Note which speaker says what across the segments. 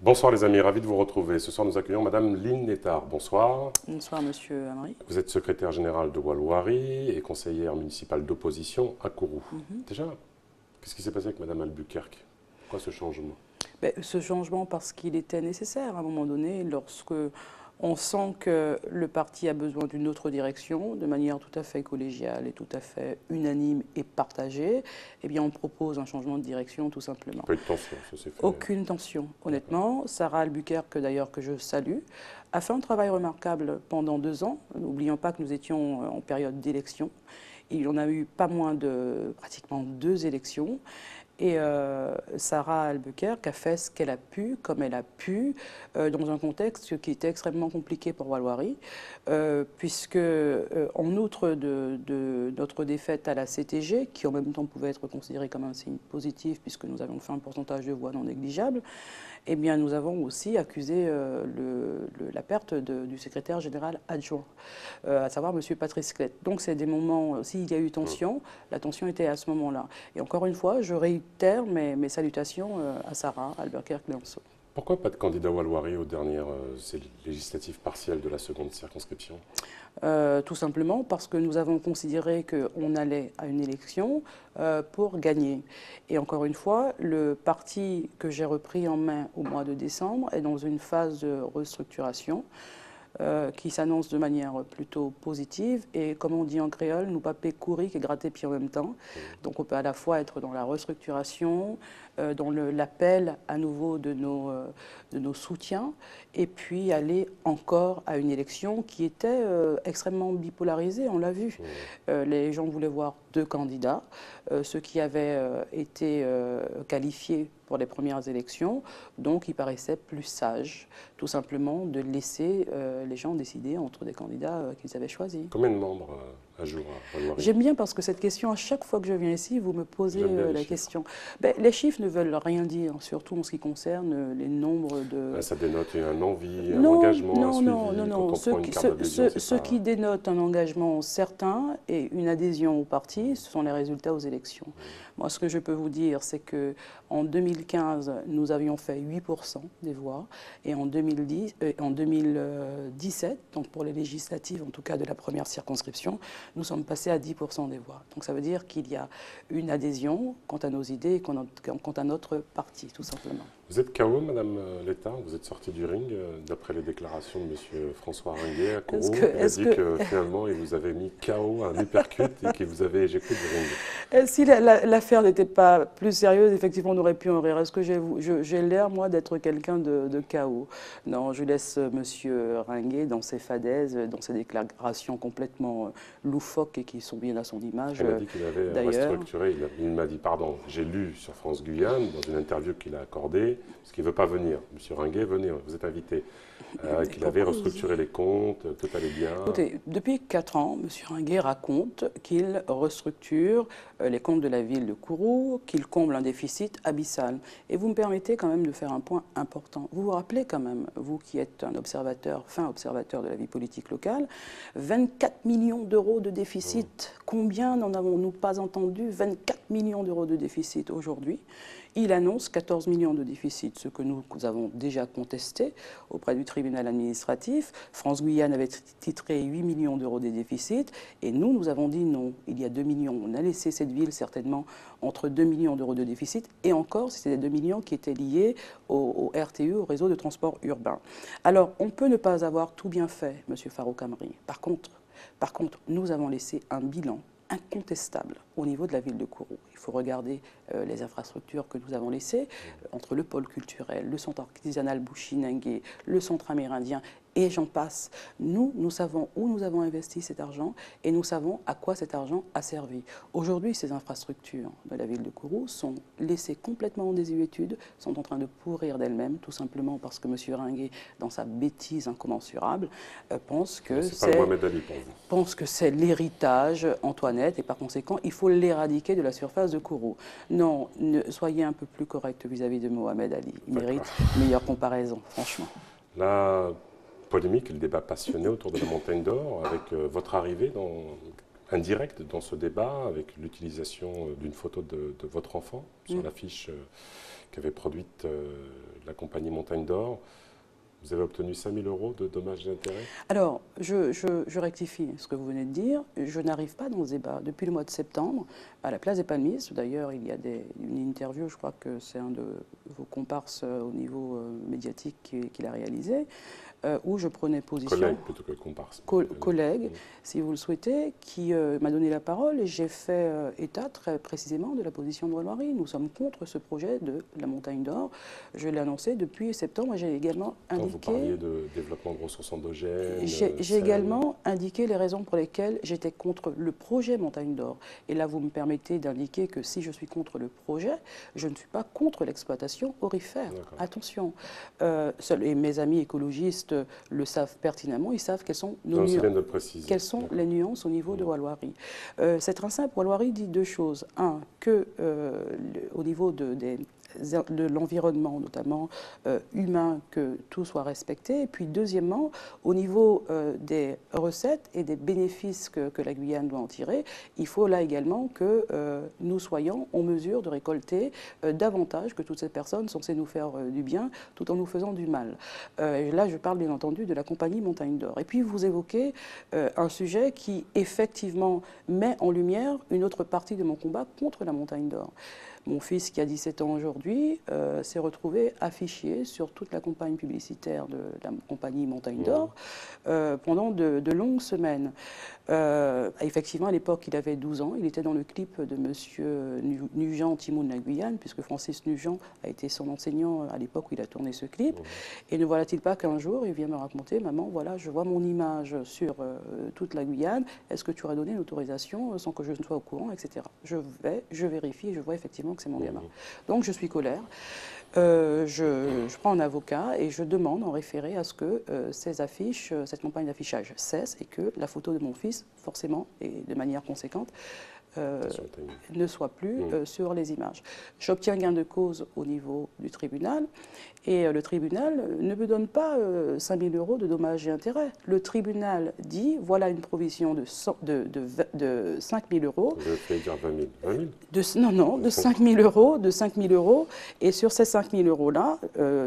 Speaker 1: Bonsoir les amis, ravi de vous retrouver. Ce soir nous accueillons Madame Lynn Nettard. Bonsoir.
Speaker 2: Bonsoir Monsieur Amaury.
Speaker 1: Vous êtes secrétaire générale de Walou-Wari et conseillère municipale d'opposition à Kourou. Déjà, qu'est-ce qui s'est passé avec Madame Albuquerque? Pourquoi ce changement?
Speaker 2: Ce changement parce qu'il était nécessaire à un moment donné, lorsque on sent que le parti a besoin d'une autre direction, de manière tout à fait collégiale et tout à fait unanime et partagée, eh bien on propose un changement de direction tout simplement.
Speaker 1: Pas eu de tension, ça s'est fait.
Speaker 2: Aucune tension, honnêtement. Sarah Albuquerque, d'ailleurs, que je salue, a fait un travail remarquable pendant 2 ans. N'oublions pas que nous étions en période d'élection. Il y en a eu pas moins de pratiquement 2 élections. Et Sarah Albuquerque a fait ce qu'elle a pu, comme elle a pu, dans un contexte qui était extrêmement compliqué pour Walou-Wari, puisque, en outre de notre défaite à la CTG, qui en même temps pouvait être considérée comme un signe positif, puisque nous avions fait un pourcentage de voix non négligeable, eh bien, nous avons aussi accusé la perte du secrétaire général adjoint, à savoir M. Patrice Clette. Donc, c'est des moments, s'il y a eu tension, la tension était à ce moment-là. Et encore une fois, je réitère mes salutations à Sarah Albuquerque-Léonceau.
Speaker 1: Pourquoi pas de candidat Walou-Wari aux dernières législatives partielles de la seconde circonscription?
Speaker 2: Tout simplement parce que nous avons considéré qu'on allait à une élection pour gagner. Et encore une fois, le parti que j'ai repris en main au mois de décembre est dans une phase de restructuration qui s'annonce de manière plutôt positive. Et comme on dit en créole, nous pas courir et gratter pied en même temps. Donc on peut à la fois être dans la restructuration, dans l'appel à nouveau de nos soutiens, et puis aller encore à une élection qui était extrêmement bipolarisée, on l'a vu. Les gens voulaient voir 2 candidats, ceux qui avaient été qualifiés pour les premières élections, donc il paraissait plus sage, tout simplement, de laisser les gens décider entre des candidats qu'ils avaient choisis.
Speaker 1: Combien de membres à jour à Walou-Wari?
Speaker 2: J'aime bien parce que cette question, à chaque fois que je viens ici, vous me posez la question. Les chiffres ne veulent rien dire, surtout en ce qui concerne les nombres de...
Speaker 1: Ça dénote une envie, un engagement, un suivi.
Speaker 2: Non. Ce qui dénote un engagement certain et une adhésion au parti, ce sont les résultats aux élections. Moi, ce que je peux vous dire, c'est qu'en 2015, nous avions fait 8% des voix, et en 2017, donc pour les législatives, en tout cas de la première circonscription, nous sommes passés à 10% des voix. Donc ça veut dire qu'il y a une adhésion quant à nos idées et quant à notre parti, tout simplement.
Speaker 1: Vous êtes KO, Madame Nettard? Vous êtes sortie du ring, d'après les déclarations de M. François Ringuet à Kourou. Il a dit que finalement, il vous avait mis KO, un uppercut, et qu'il vous avait éjecté du ring.
Speaker 2: Si l'affaire n'était pas plus sérieuse, effectivement, on aurait pu en rire. Est-ce que j'ai l'air, moi, d'être quelqu'un de KO? Non, je laisse M. Ringuet dans ses fadaises, dans ses déclarations complètement loufoques et qui sont bien à son image.
Speaker 1: Il a dit qu'il avait restructuré. Il m'a dit, pardon, j'ai lu sur France Guyane, dans une interview qu'il a accordée, parce qu'il ne veut pas venir. M. Ringuet, venez, vous êtes invité. Qu'il avait restructuré les comptes, tout allait bien.
Speaker 2: Écoutez, depuis 4 ans, M. Ringuet raconte qu'il restructure les comptes de la ville de Kourou, qu'il comble un déficit abyssal. Et vous me permettez quand même de faire un point important. Vous vous rappelez quand même, vous qui êtes un observateur, fin observateur de la vie politique locale, 24 millions d'euros de déficit. Combien n'en avons-nous pas entendu? 24 millions d'euros de déficit aujourd'hui. Il annonce 14 millions de déficit, ce que nous avons déjà contesté auprès du tribunal administratif. France Guyane avait titré 8 millions d'euros de déficit, et nous avons dit non, il y a 2 millions. On a laissé cette ville certainement entre 2 millions d'euros de déficit, et encore, c'était 2 millions qui étaient liés au RTU, au réseau de transport urbain. Alors, on peut ne pas avoir tout bien fait, M. Farouk Amri. Par contre, nous avons laissé un bilan incontestable au niveau de la ville de Kourou. Il faut regarder les infrastructures que nous avons laissées, entre le pôle culturel, le centre artisanal Bouchinengue, le centre amérindien, et j'en passe. Nous savons où nous avons investi cet argent et nous savons à quoi cet argent a servi. Aujourd'hui, ces infrastructures de la ville de Kourou sont laissées complètement en désuétude, sont en train de pourrir d'elles-mêmes, tout simplement parce que M. Ringuet, dans sa bêtise incommensurable, pense que c'est l'héritage Antoinette, et par conséquent, il faut l'éradiquer de la surface de Kourou. Non, soyez un peu plus correct vis-à-vis de Mohamed Ali. Il mérite une meilleure comparaison, franchement.
Speaker 1: La polémique et le débat passionné autour de la Montagne d'Or, avec votre arrivée indirect dans ce débat avec l'utilisation d'une photo de votre enfant sur l'affiche qu'avait produite la compagnie Montagne d'Or. Vous avez obtenu 5 000 € de dommages et intérêts?
Speaker 2: Alors, je rectifie ce que vous venez de dire. Je n'arrive pas dans ce débat. Depuis le mois de septembre, à la place des Palmistes, d'ailleurs, il y a une interview, je crois que c'est un de vos comparses au niveau médiatique qui l'a réalisé, où je prenais position.
Speaker 1: Collègue plutôt que comparse.
Speaker 2: Collègue, si vous le souhaitez, qui m'a donné la parole et j'ai fait état très précisément de la position de Walloirie. Nous sommes contre ce projet de la Montagne d'Or. Je l'ai annoncé depuis septembre et j'ai également indiqué...
Speaker 1: Quand vous parliez de développement de ressources endogènes...
Speaker 2: J'ai également indiqué les raisons pour lesquelles j'étais contre le projet Montagne d'Or. Et là, vous me permettez d'indiquer que si je suis contre le projet, je ne suis pas contre l'exploitation aurifère. Attention. Et mes amis écologistes le savent pertinemment, ils savent quelles sont nos nuances. Quelles sont les nuances au niveau de Walloirie. C'est très simple, Walloirie dit deux choses. Un, que au niveau de l'environnement, notamment humain, que tout soit respecté. Et puis deuxièmement, au niveau des recettes et des bénéfices que la Guyane doit en tirer, il faut là également que nous soyons en mesure de récolter davantage que toutes ces personnes censées nous faire du bien tout en nous faisant du mal. Et là, je parle bien entendu de la compagnie Montagne d'Or. Et puis vous évoquez un sujet qui effectivement met en lumière une autre partie de mon combat contre la Montagne d'Or. Mon fils, qui a 17 ans aujourd'hui, s'est retrouvé affiché sur toute la campagne publicitaire de la compagnie Montagne d'Or pendant de longues semaines. Effectivement, à l'époque, il avait 12 ans. Il était dans le clip de M. Nugent, Timoun de la Guyane, puisque Francis Nugent a été son enseignant à l'époque où il a tourné ce clip. Et ne voilà-t-il pas qu'un jour, il vient me raconter, maman, voilà, je vois mon image sur toute la Guyane. Est-ce que tu aurais donné l'autorisation sans que je ne sois au courant, etc. Je vérifie et je vois effectivement que c'est mon gamin. Donc je suis colère. Je prends un avocat et je demande en référé à ce que ces affiches, cette campagne d'affichage cesse et que la photo de mon fils, forcément et de manière conséquente, ne soit plus sur les images. J'obtiens gain de cause au niveau du tribunal et le tribunal ne me donne pas 5 000 € de dommages et intérêts. Le tribunal dit voilà une provision de 5 000 €.
Speaker 1: Vous avez dire 20 000. 20 000
Speaker 2: Non, de 5 000 €, de 5 000 €. Et sur ces 5 000 € là,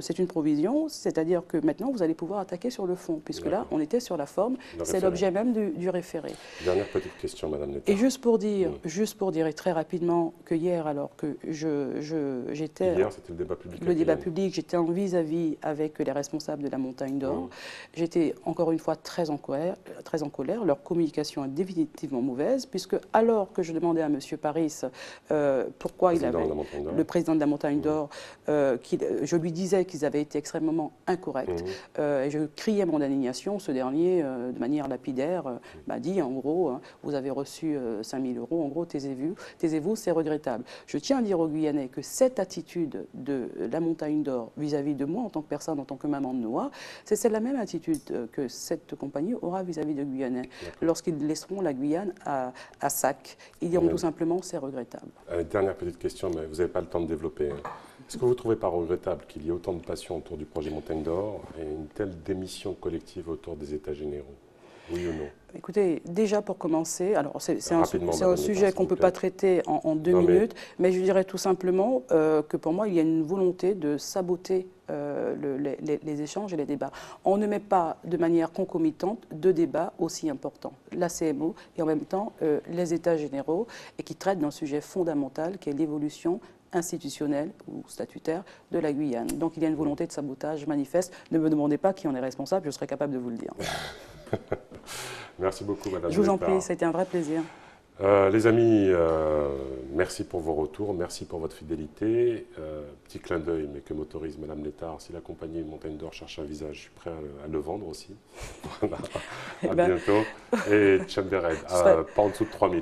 Speaker 2: c'est une provision, c'est-à-dire que maintenant vous allez pouvoir attaquer sur le fond, puisque là on était sur la forme, c'est l'objet même du référé.
Speaker 1: Dernière petite question, Madame Netar.
Speaker 2: Et juste pour dire et très rapidement que hier, alors que j'étais...
Speaker 1: Hier, c'était le débat public.
Speaker 2: Le débat public, j'étais en vis-à-vis avec les responsables de la Montagne d'Or. J'étais encore une fois très en colère. Leur communication est définitivement mauvaise, puisque alors que je demandais à M. Paris pourquoi il avait... Le président de la Montagne d'Or, je lui disais qu'ils avaient été extrêmement incorrects. Et je criais mon indignation. Ce dernier, de manière lapidaire, m'a dit, en gros, vous avez reçu 5 000 €, en gros, taisez-vous, c'est regrettable. Je tiens à dire aux Guyanais que cette attitude de la Montagne d'Or vis-à-vis de moi, en tant que personne, en tant que maman de Noah, c'est la même attitude que cette compagnie aura vis-à-vis de Guyanais. Lorsqu'ils laisseront la Guyane à sac, ils diront tout simplement, c'est regrettable.
Speaker 1: Dernière petite question, mais vous n'avez pas le temps de développer. Est-ce que vous ne trouvez pas regrettable qu'il y ait autant de passion autour du projet Montagne d'Or et une telle démission collective autour des États généraux? Oui ou non?
Speaker 2: Écoutez, déjà pour commencer, alors c'est un sujet qu'on ne peut pas traiter en 2 minutes, mais je dirais tout simplement que pour moi, il y a une volonté de saboter les échanges et les débats. On ne met pas de manière concomitante deux débats aussi importants, la CMO et en même temps les États généraux, et qui traitent d'un sujet fondamental qui est l'évolution institutionnelle ou statutaire de la Guyane. Donc il y a une volonté de sabotage manifeste. Ne me demandez pas qui en est responsable, je serai capable de vous le dire.
Speaker 1: Merci beaucoup, Madame.
Speaker 2: Je vous en prie, ça a été un vrai plaisir.
Speaker 1: Les amis, merci pour vos retours, merci pour votre fidélité. Petit clin d'œil, mais que m'autorise Madame Netar, si la compagnie Montagne d'Or cherche un visage, je suis prêt à le vendre aussi. Voilà. À bientôt. Et Chambered, pas en dessous de 3 000.